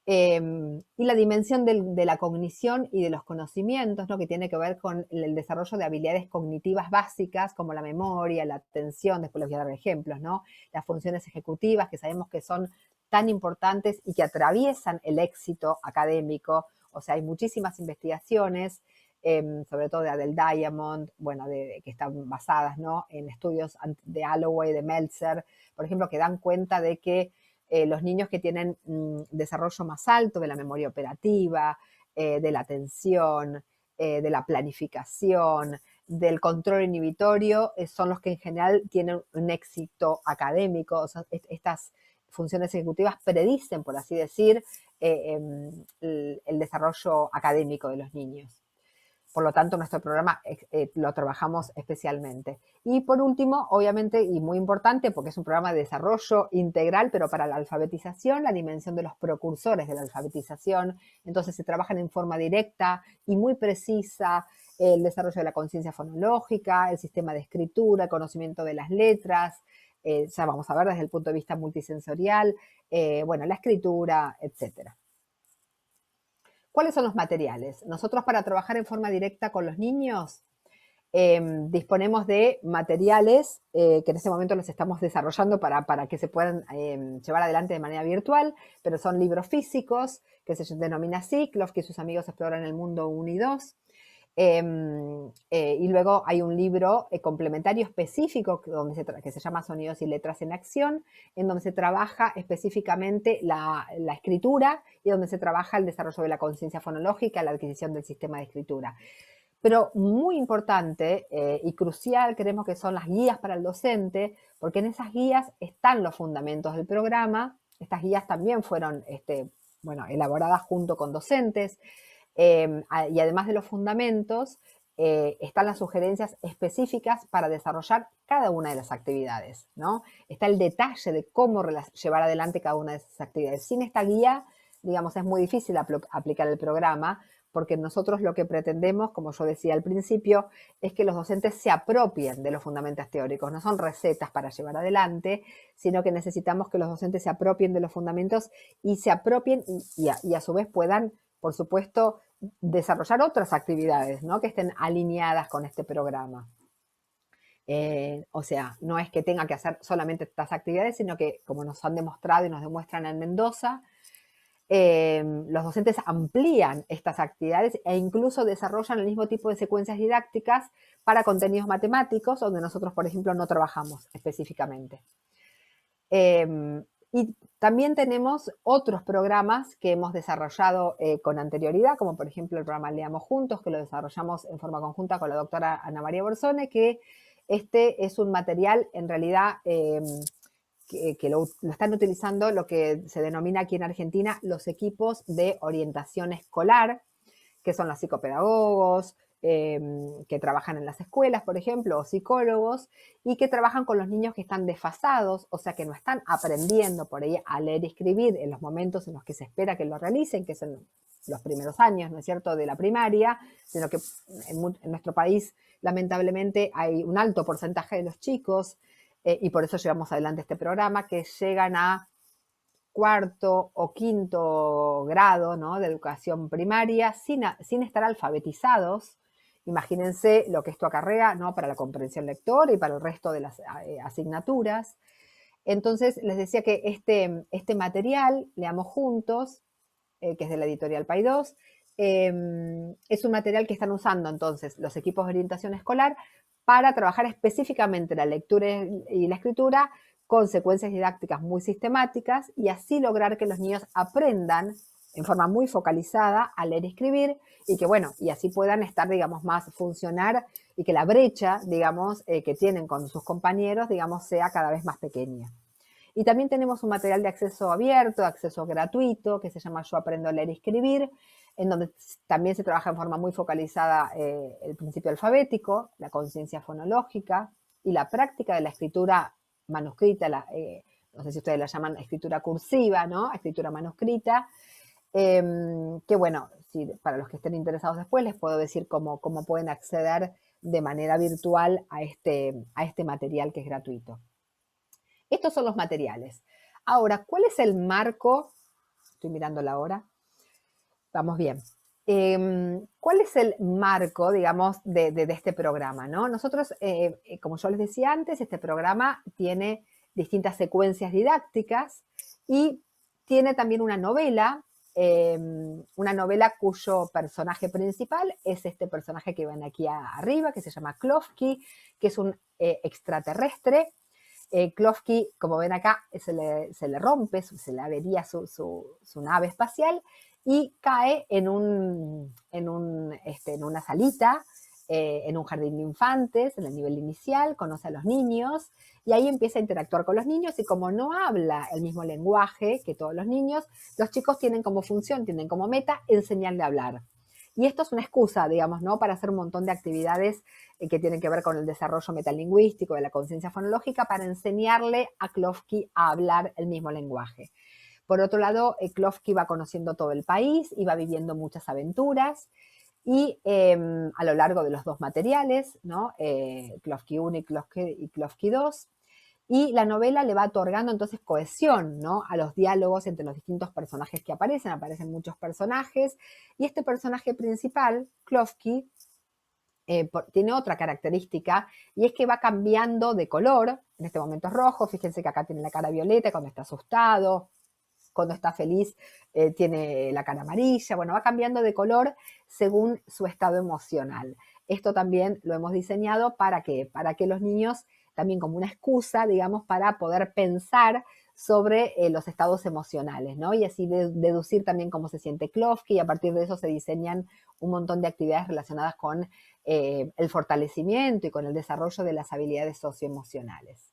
Y la dimensión de la cognición y de los conocimientos, ¿no? Que tiene que ver con el desarrollo de habilidades cognitivas básicas como la memoria, la atención, después les voy a dar ejemplos, ¿no? Las funciones ejecutivas que sabemos que son tan importantes y que atraviesan el éxito académico. O sea, hay muchísimas investigaciones, sobre todo de Adele Diamond, bueno, que están basadas, ¿no? En estudios de Alloway, de Meltzer, por ejemplo, que dan cuenta de que los niños que tienen desarrollo más alto de la memoria operativa, de la atención, de la planificación, del control inhibitorio, son los que en general tienen un éxito académico. O sea, estas funciones ejecutivas predicen, por así decir, el desarrollo académico de los niños. Por lo tanto, nuestro programa lo trabajamos especialmente. Y por último, obviamente, y muy importante, porque es un programa de desarrollo integral, pero para la alfabetización, la dimensión de los precursores de la alfabetización. Entonces, se trabajan en forma directa y muy precisa el desarrollo de la conciencia fonológica, el sistema de escritura, el conocimiento de las letras, ya vamos a ver desde el punto de vista multisensorial, bueno, la escritura, etcétera. ¿Cuáles son los materiales? Nosotros para trabajar en forma directa con los niños disponemos de materiales que en este momento los estamos desarrollando para que se puedan llevar adelante de manera virtual, pero son libros físicos que se denomina Ciclos, que sus amigos exploran el mundo 1 y 2. Y luego hay un libro complementario específico que se llama Sonidos y Letras en Acción, en donde se trabaja específicamente la escritura y donde se trabaja el desarrollo de la conciencia fonológica, la adquisición del sistema de escritura. Pero muy importante y crucial creemos que son las guías para el docente, porque en esas guías están los fundamentos del programa. Estas guías también fueron bueno, elaborada junto con docentes. Y además de los fundamentos, están las sugerencias específicas para desarrollar cada una de las actividades, ¿no? Está el detalle de cómo llevar adelante cada una de esas actividades. Sin esta guía, digamos, es muy difícil aplicar el programa, porque nosotros lo que pretendemos, como yo decía al principio, es que los docentes se apropien de los fundamentos teóricos. No son recetas para llevar adelante, sino que necesitamos que los docentes se apropien de los fundamentos y se apropien y a su vez puedan, por supuesto, desarrollar otras actividades, ¿no? Que estén alineadas con este programa. O sea, no es que tenga que hacer solamente estas actividades, sino que, como nos han demostrado y nos demuestran en Mendoza, los docentes amplían estas actividades e incluso desarrollan el mismo tipo de secuencias didácticas para contenidos matemáticos, donde nosotros, por ejemplo, no trabajamos específicamente. Y también tenemos otros programas que hemos desarrollado con anterioridad, como por ejemplo el programa Leamos Juntos, que lo desarrollamos en forma conjunta con la doctora Ana María Borsone, que este es un material en realidad que lo están utilizando lo que se denomina aquí en Argentina los equipos de orientación escolar, que son los psicopedagogos, que trabajan en las escuelas, por ejemplo, o psicólogos, y que trabajan con los niños que están desfasados, o sea, que no están aprendiendo por ahí a leer y escribir en los momentos en los que se espera que lo realicen, que son los primeros años, ¿no es cierto?, de la primaria, sino que en nuestro país, lamentablemente, hay un alto porcentaje de los chicos, y por eso llevamos adelante este programa, que llegan a cuarto o quinto grado, ¿no?, de educación primaria sin estar alfabetizados. Imagínense lo que esto acarrea, ¿no?, para la comprensión lectora y para el resto de las asignaturas. Entonces, les decía que este material, Leamos Juntos, que es de la editorial Paidós, es un material que están usando entonces los equipos de orientación escolar para trabajar específicamente la lectura y la escritura con secuencias didácticas muy sistemáticas y así lograr que los niños aprendan en forma muy focalizada a leer y escribir y que, bueno, y así puedan estar, digamos, más funcionar y que la brecha, digamos, que tienen con sus compañeros, digamos, sea cada vez más pequeña. Y también tenemos un material de acceso abierto, de acceso gratuito, que se llama Yo Aprendo a Leer y Escribir, en donde también se trabaja en forma muy focalizada el principio alfabético, la conciencia fonológica y la práctica de la escritura manuscrita, no sé si ustedes la llaman escritura cursiva, ¿no? Escritura manuscrita, que bueno, para los que estén interesados después les puedo decir cómo pueden acceder de manera virtual a este material que es gratuito. Estos son los materiales. Ahora, ¿cuál es el marco? Estoy mirando la hora. Vamos bien. ¿Cuál es el marco, digamos, de este programa, ¿no? Nosotros, como yo les decía antes, este programa tiene distintas secuencias didácticas y tiene también una novela cuyo personaje principal es este personaje que ven aquí arriba, que se llama Klofki, que es un extraterrestre. Klofki, como ven acá, se le rompe, se le avería su nave espacial y cae en una salita, en un jardín de infantes, en el nivel inicial, conoce a los niños y ahí empieza a interactuar con los niños y como no habla el mismo lenguaje que todos los niños, los chicos tienen como función, tienen como meta enseñarle a hablar. Y esto es una excusa, digamos, ¿no?, para hacer un montón de actividades que tienen que ver con el desarrollo metalingüístico, de la conciencia fonológica, para enseñarle a Klofki a hablar el mismo lenguaje. Por otro lado, Klofki va conociendo todo el país y va viviendo muchas aventuras y a lo largo de los dos materiales, ¿no?, Klofki 1 y Klofki 2, y la novela le va otorgando entonces cohesión, ¿no?, a los diálogos entre los distintos personajes que aparecen muchos personajes, y este personaje principal, Klofki, tiene otra característica, y es que va cambiando de color. En este momento es rojo, fíjense que acá tiene la cara violeta cuando está asustado, cuando está feliz tiene la cara amarilla, bueno, va cambiando de color según su estado emocional. Esto también lo hemos diseñado para que los niños, también como una excusa, digamos, para poder pensar sobre los estados emocionales, ¿no? Y así deducir también cómo se siente Klofki, y a partir de eso se diseñan un montón de actividades relacionadas con el fortalecimiento y con el desarrollo de las habilidades socioemocionales.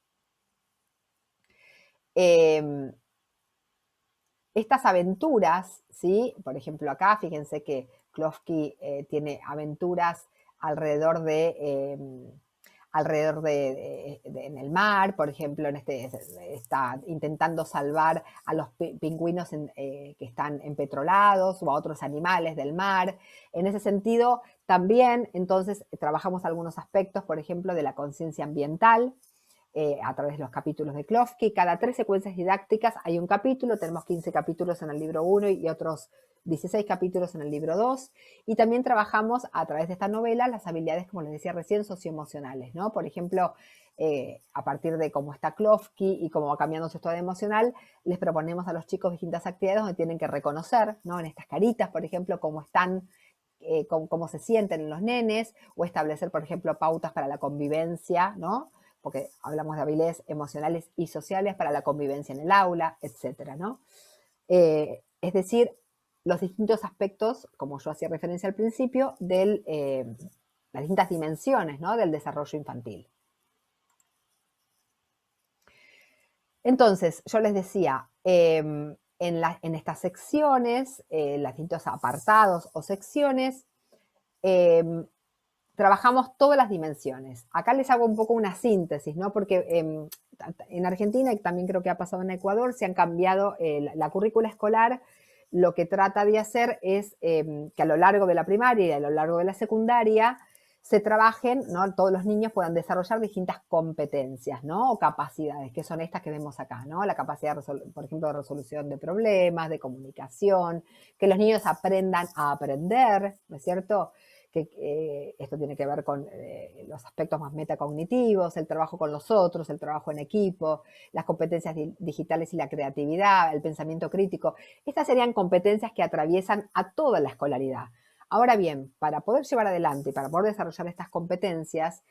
estas aventuras, ¿sí? Por ejemplo, acá fíjense que Klofsky tiene aventuras alrededor en el mar, por ejemplo, está intentando salvar a los pingüinos que están empetrolados o a otros animales del mar. En ese sentido, también, entonces, trabajamos algunos aspectos, por ejemplo, de la conciencia ambiental, a través de los capítulos de Klofsky. Cada 3 secuencias didácticas hay un capítulo, tenemos 15 capítulos en el libro 1 y otros 16 capítulos en el libro 2, y también trabajamos a través de esta novela las habilidades, como les decía recién, socioemocionales, ¿no? Por ejemplo, a partir de cómo está Klofsky y cómo va cambiando su estado emocional, les proponemos a los chicos distintas actividades donde tienen que reconocer, ¿no? En estas caritas, por ejemplo, cómo están, cómo se sienten en los nenes, o establecer, por ejemplo, pautas para la convivencia, ¿no? Porque hablamos de habilidades emocionales y sociales para la convivencia en el aula, etcétera, ¿no? Es decir, los distintos aspectos, como yo hacía referencia al principio, de las distintas dimensiones, ¿no? Del desarrollo infantil. Entonces, yo les decía, en estas secciones, los distintos apartados o secciones, trabajamos todas las dimensiones. Acá les hago un poco una síntesis, ¿no? Porque en Argentina, y también creo que ha pasado en Ecuador, se han cambiado la currícula escolar. Lo que trata de hacer es que a lo largo de la primaria y a lo largo de la secundaria se trabajen, ¿no? Todos los niños puedan desarrollar distintas competencias, ¿no? O capacidades, que son estas que vemos acá, ¿no? La capacidad, por ejemplo, de resolución de problemas, de comunicación, que los niños aprendan a aprender, ¿no es cierto? Que esto tiene que ver con los aspectos más metacognitivos, el trabajo con los otros, el trabajo en equipo, las competencias digitales y la creatividad, el pensamiento crítico. Estas serían competencias que atraviesan a toda la escolaridad. Ahora bien, para poder llevar adelante y para poder desarrollar estas competencias,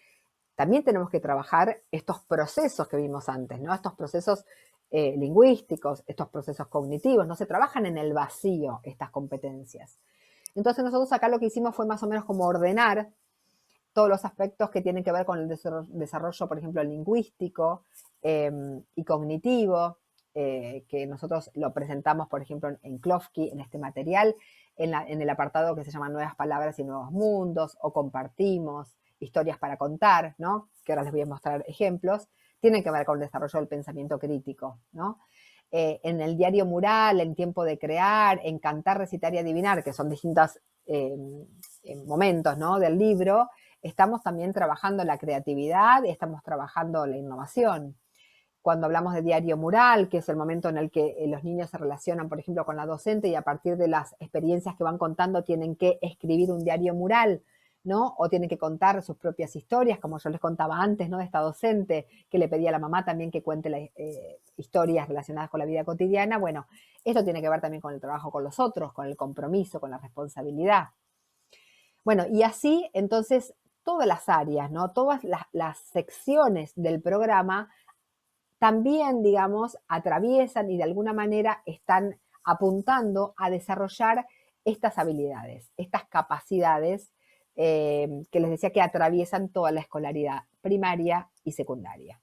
también tenemos que trabajar estos procesos que vimos antes, ¿no? Estos procesos lingüísticos, estos procesos cognitivos. No se trabajan en el vacío estas competencias. Entonces nosotros acá lo que hicimos fue más o menos como ordenar todos los aspectos que tienen que ver con el desarrollo, por ejemplo, lingüístico y cognitivo, que nosotros lo presentamos, por ejemplo, en Klofsky, en este material, en el apartado que se llama Nuevas Palabras y Nuevos Mundos, o Compartimos, Historias para Contar, ¿no? Que ahora les voy a mostrar ejemplos, tienen que ver con el desarrollo del pensamiento crítico, ¿no? En el diario mural, en tiempo de crear, en cantar, recitar y adivinar, que son distintos momentos, ¿no? Del libro, estamos también trabajando la creatividad y estamos trabajando la innovación. Cuando hablamos de diario mural, que es el momento en el que los niños se relacionan, por ejemplo, con la docente y a partir de las experiencias que van contando tienen que escribir un diario mural, ¿no? O tienen que contar sus propias historias, como yo les contaba antes, ¿no? De esta docente que le pedía a la mamá también que cuente historias relacionadas con la vida cotidiana. Bueno, esto tiene que ver también con el trabajo con los otros, con el compromiso, con la responsabilidad. Bueno, y así, entonces, todas las áreas, ¿no? Todas las secciones del programa también, digamos, atraviesan y de alguna manera están apuntando a desarrollar estas habilidades, estas capacidades que les decía que atraviesan toda la escolaridad primaria y secundaria.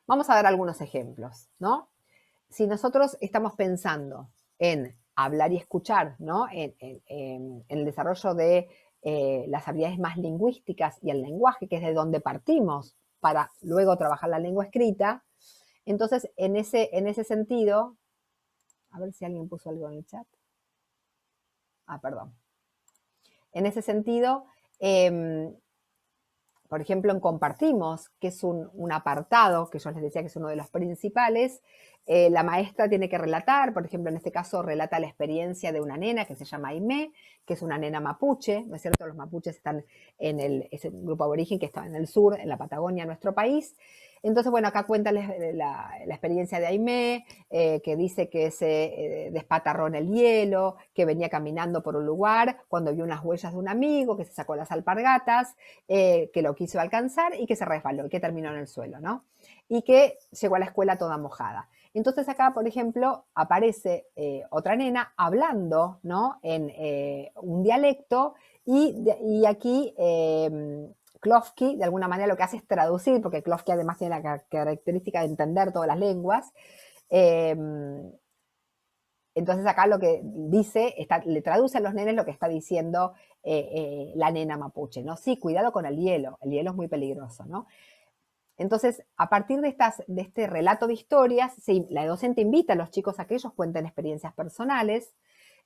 Vamos a dar algunos ejemplos, ¿no? Si nosotros estamos pensando en hablar y escuchar, ¿no? En el desarrollo de las habilidades más lingüísticas y el lenguaje, que es de donde partimos para luego trabajar la lengua escrita, entonces en ese sentido, a ver si alguien puso algo en el chat. Perdón. En ese sentido, por ejemplo, en Compartimos, que es un apartado que yo les decía que es uno de los principales, la maestra tiene que relatar, por ejemplo, en este caso relata la experiencia de una nena que se llama Aimé, que es una nena mapuche, ¿no es cierto? Los mapuches están ese grupo aborigen que está en el sur, en la Patagonia, nuestro país. Entonces, bueno, acá cuenta la experiencia de Aimé, que dice que se despatarró en el hielo, que venía caminando por un lugar cuando vio unas huellas de un amigo, que se sacó las alpargatas, que lo quiso alcanzar y que se resbaló y que terminó en el suelo, ¿no? Y que llegó a la escuela toda mojada. Entonces acá, por ejemplo, aparece otra nena hablando, ¿no? En un dialecto y aquí Klofsky, de alguna manera, lo que hace es traducir, porque Klofsky además tiene la característica de entender todas las lenguas, Entonces acá lo que dice, le traduce a los nenes lo que está diciendo la nena mapuche, ¿no? Sí, cuidado con el hielo es muy peligroso, ¿no? Entonces, a partir de este relato de historias, sí, la docente invita a los chicos a que ellos cuenten experiencias personales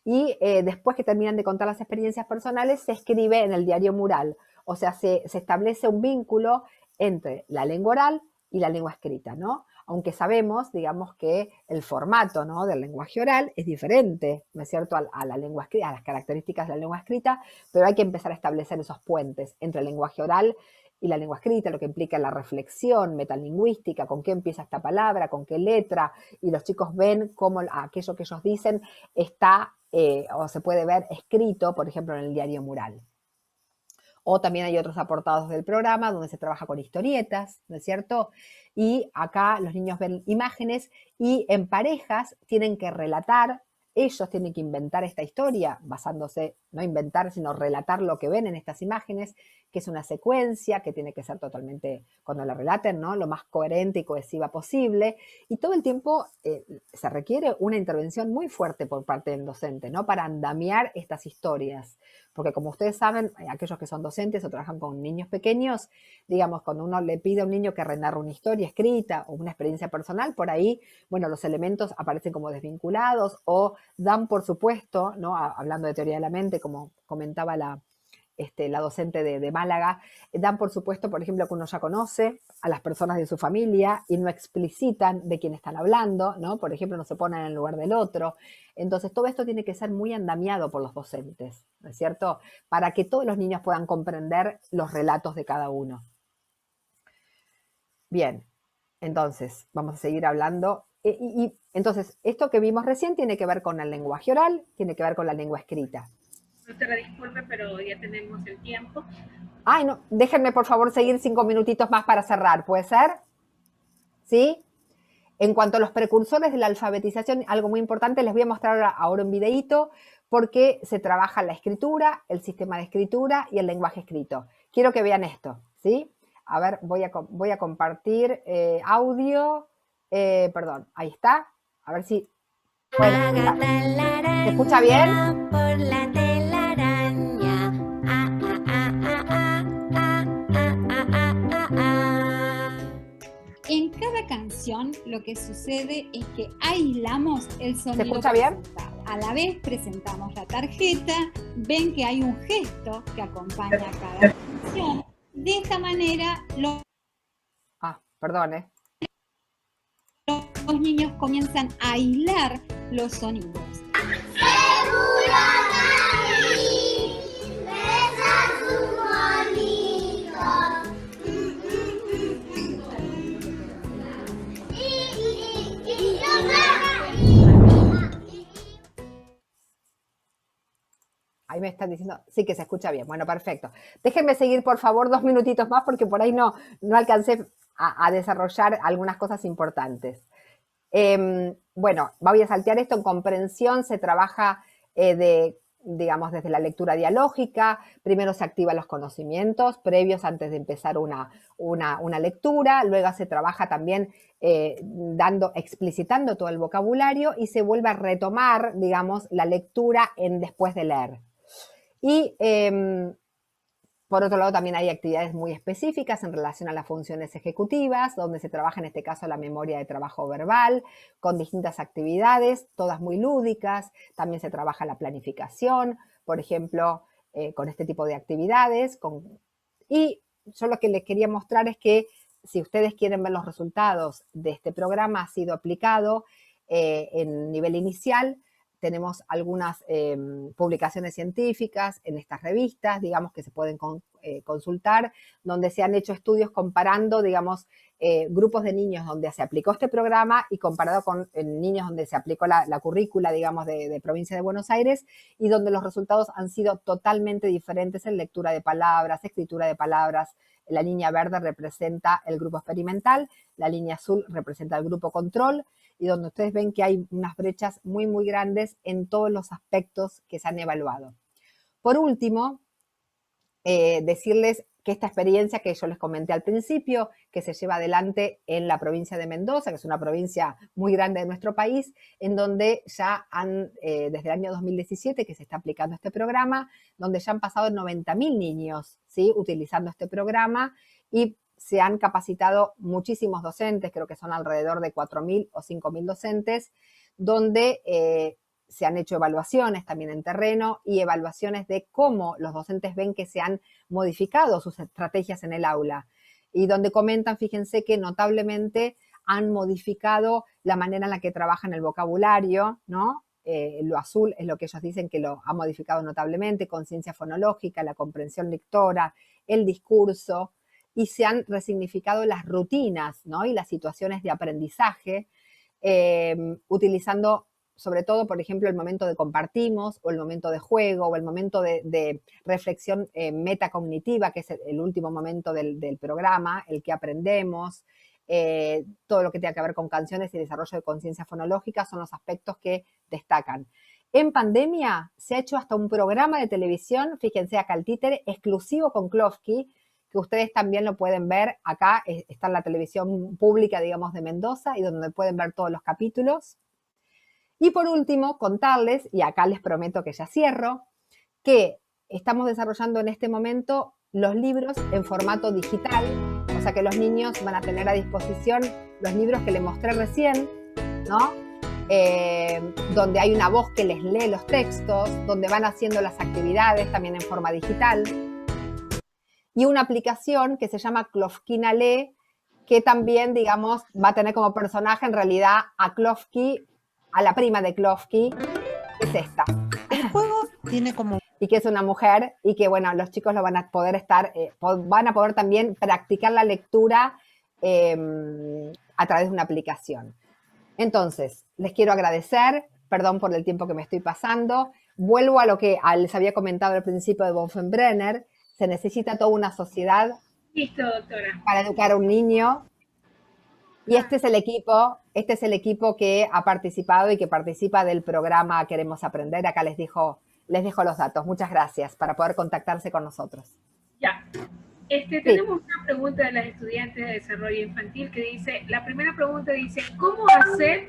y después que terminan de contar las experiencias personales, se escribe en el diario mural. O sea, se establece un vínculo entre la lengua oral y la lengua escrita, ¿no? Aunque sabemos, digamos, que el formato, ¿no?, del lenguaje oral es diferente, ¿no es cierto?, a la lengua escrita, a las características de la lengua escrita, pero hay que empezar a establecer esos puentes entre el lenguaje oral y la lengua escrita, lo que implica la reflexión metalingüística, con qué empieza esta palabra, con qué letra, y los chicos ven cómo aquello que ellos dicen está o se puede ver escrito, por ejemplo, en el diario mural. O también hay otros aportados del programa donde se trabaja con historietas, ¿no es cierto? Y acá los niños ven imágenes y en parejas tienen que relatar, ellos tienen que inventar esta historia basándose, no inventar, sino relatar lo que ven en estas imágenes, que es una secuencia que tiene que ser totalmente, cuando la relaten, ¿no?, lo más coherente y cohesiva posible. Y todo el tiempo se requiere una intervención muy fuerte por parte del docente, ¿no?, para andamiar estas historias. Porque como ustedes saben, aquellos que son docentes o trabajan con niños pequeños, digamos, cuando uno le pide a un niño que renarre una historia escrita o una experiencia personal, por ahí, bueno, los elementos aparecen como desvinculados o dan por supuesto, ¿no?, hablando de teoría de la mente, como comentaba la docente de Málaga, dan por supuesto, por ejemplo, que uno ya conoce a las personas de su familia y no explicitan de quién están hablando, ¿no? Por ejemplo, no se ponen en el lugar del otro. Entonces, todo esto tiene que ser muy andamiado por los docentes, ¿no es cierto?, para que todos los niños puedan comprender los relatos de cada uno. Bien, entonces, vamos a seguir hablando. Entonces, esto que vimos recién tiene que ver con el lenguaje oral, tiene que ver con la lengua escrita. No te la disculpe, pero ya tenemos el tiempo. Ay, no, déjenme por favor seguir 5 minutitos más para cerrar, ¿puede ser? ¿Sí? En cuanto a los precursores de la alfabetización, algo muy importante, les voy a mostrar ahora un videíto porque se trabaja la escritura, el sistema de escritura y el lenguaje escrito. Quiero que vean esto, ¿sí? A ver, voy a compartir audio. Perdón, ahí está. A ver si... Bueno, ¿se escucha bien? Por la telaraña. En cada canción lo que sucede es que aislamos el sonido. ¿Se escucha bien? Presentado. A la vez presentamos la tarjeta, ven que hay un gesto que acompaña a cada canción. De esta manera los niños comienzan a aislar los sonidos. Seguro Mari, besa su monito. Ahí me están diciendo, sí que se escucha bien. Bueno, perfecto. Déjenme seguir, por favor, 2 minutitos más porque por ahí no alcancé a desarrollar algunas cosas importantes. Bueno, voy a saltear esto. En comprensión se trabaja digamos, desde la lectura dialógica. Primero se activan los conocimientos previos antes de empezar una lectura. Luego se trabaja también explicitando todo el vocabulario y se vuelve a retomar, digamos, la lectura después de leer. Y por otro lado, también hay actividades muy específicas en relación a las funciones ejecutivas, donde se trabaja en este caso la memoria de trabajo verbal, con distintas actividades, todas muy lúdicas. También se trabaja la planificación, por ejemplo, con este tipo de actividades. Y yo lo que les quería mostrar es que si ustedes quieren ver los resultados de este programa, ha sido aplicado en nivel inicial. Tenemos algunas publicaciones científicas en estas revistas, digamos, que se pueden consultar, donde se han hecho estudios comparando, digamos, grupos de niños donde se aplicó este programa y comparado con niños donde se aplicó la currícula, digamos, de Provincia de Buenos Aires, y donde los resultados han sido totalmente diferentes en lectura de palabras, escritura de palabras. La línea verde representa el grupo experimental, la línea azul representa el grupo control, y donde ustedes ven que hay unas brechas muy, muy grandes en todos los aspectos que se han evaluado. Por último, decirles que esta experiencia que yo les comenté al principio, que se lleva adelante en la provincia de Mendoza, que es una provincia muy grande de nuestro país, en donde ya han, desde el año 2017 que se está aplicando este programa, donde ya han pasado 90.000 niños, ¿sí?, utilizando este programa, y se han capacitado muchísimos docentes, creo que son alrededor de 4.000 o 5.000 docentes, donde se han hecho evaluaciones también en terreno y evaluaciones de cómo los docentes ven que se han modificado sus estrategias en el aula. Y donde comentan, fíjense que notablemente han modificado la manera en la que trabajan el vocabulario, ¿no? Lo azul es lo que ellos dicen que lo ha modificado notablemente, conciencia fonológica, la comprensión lectora, el discurso, y se han resignificado las rutinas, ¿no?, y las situaciones de aprendizaje, utilizando sobre todo, por ejemplo, el momento de compartimos, o el momento de juego, o el momento de reflexión metacognitiva, que es el último momento del programa, el que aprendemos, todo lo que tenga que ver con canciones y desarrollo de conciencia fonológica son los aspectos que destacan. En pandemia se ha hecho hasta un programa de televisión, fíjense acá el títere, exclusivo con Klofki, que ustedes también lo pueden ver acá, está en la televisión pública, digamos, de Mendoza, y donde pueden ver todos los capítulos. Y por último, contarles, y acá les prometo que ya cierro, que estamos desarrollando en este momento los libros en formato digital, o sea que los niños van a tener a disposición los libros que les mostré recién, ¿no? Donde hay una voz que les lee los textos, donde van haciendo las actividades también en forma digital, y una aplicación que se llama Klofkina Lee, que también, digamos, va a tener como personaje en realidad a Klofki, a la prima de Klofki, que es esta. El juego tiene como... Y que es una mujer, y que, bueno, los chicos lo van a poder van a poder también practicar la lectura a través de una aplicación. Entonces, les quiero agradecer, perdón por el tiempo que me estoy pasando. Vuelvo a lo que les había comentado al principio de Bonfenbrenner. Se necesita toda una sociedad. Listo, doctora. Para educar a un niño. Y este es el equipo que ha participado y que participa del programa Queremos Aprender. Acá les dejo los datos. Muchas gracias para poder contactarse con nosotros. Ya. Tenemos una pregunta de las estudiantes de desarrollo infantil que dice, la primera pregunta dice, ¿cómo hacer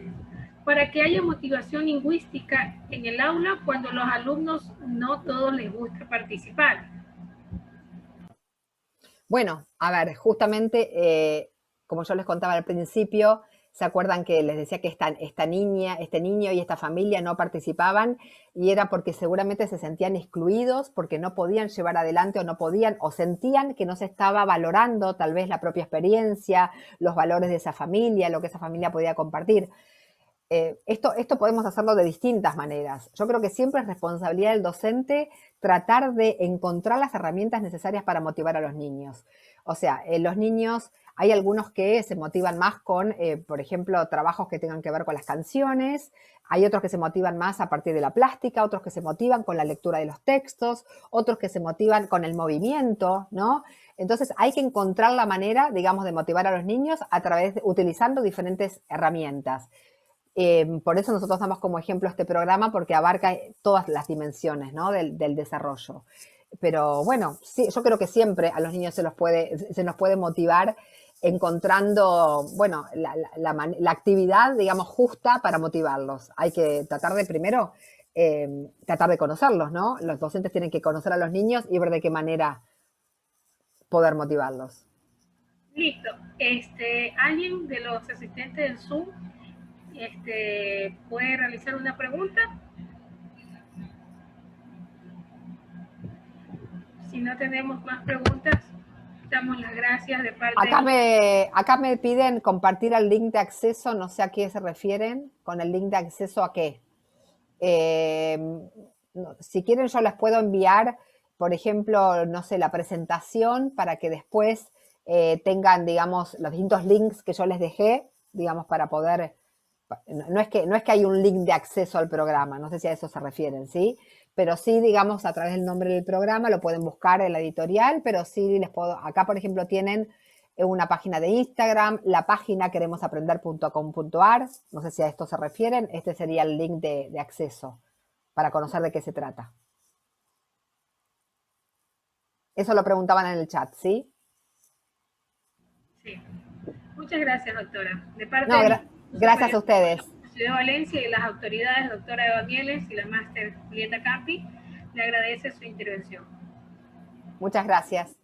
para que haya motivación lingüística en el aula cuando los alumnos no todos les gusta participar? Bueno, a ver, justamente, como yo les contaba al principio, ¿se acuerdan que les decía que esta niña, este niño y esta familia no participaban? Y era porque seguramente se sentían excluidos, porque no podían llevar adelante o no podían, o sentían que no se estaba valorando tal vez la propia experiencia, los valores de esa familia, lo que esa familia podía compartir. Esto podemos hacerlo de distintas maneras. Yo creo que siempre es responsabilidad del docente tratar de encontrar las herramientas necesarias para motivar a los niños. O sea, los niños, hay algunos que se motivan más con, por ejemplo, trabajos que tengan que ver con las canciones, hay otros que se motivan más a partir de la plástica, otros que se motivan con la lectura de los textos, otros que se motivan con el movimiento, ¿no? Entonces hay que encontrar la manera, digamos, de motivar a los niños utilizando diferentes herramientas. Por eso nosotros damos como ejemplo este programa, porque abarca todas las dimensiones, ¿no?, del desarrollo. Pero bueno, sí, yo creo que siempre a los niños se nos puede motivar encontrando, bueno, la actividad, digamos, justa para motivarlos. Hay que tratar de primero, tratar de conocerlos, ¿no? Los docentes tienen que conocer a los niños y ver de qué manera poder motivarlos. Listo. ¿Alguien de los asistentes del Zoom puede realizar una pregunta? Si no tenemos más preguntas, damos las gracias de parte Acá me piden compartir el link de acceso, no sé a qué se refieren, con el link de acceso a qué. Si quieren yo les puedo enviar, por ejemplo, no sé, la presentación para que después tengan, digamos, los distintos links que yo les dejé, digamos, para poder... No es que hay un link de acceso al programa, no sé si a eso se refieren, ¿sí? Pero sí, digamos, a través del nombre del programa lo pueden buscar en la editorial, pero sí les puedo... Acá, por ejemplo, tienen una página de Instagram, la página queremosaprender.com.ar, no sé si a esto se refieren, este sería el link de acceso para conocer de qué se trata. Eso lo preguntaban en el chat, ¿sí? Sí. Muchas gracias, doctora. De parte No, de gracias a ustedes. Ciudad de Valencia y las autoridades, doctora Eva Mieles y la máster Julieta Campi, le agradece su intervención. Muchas gracias.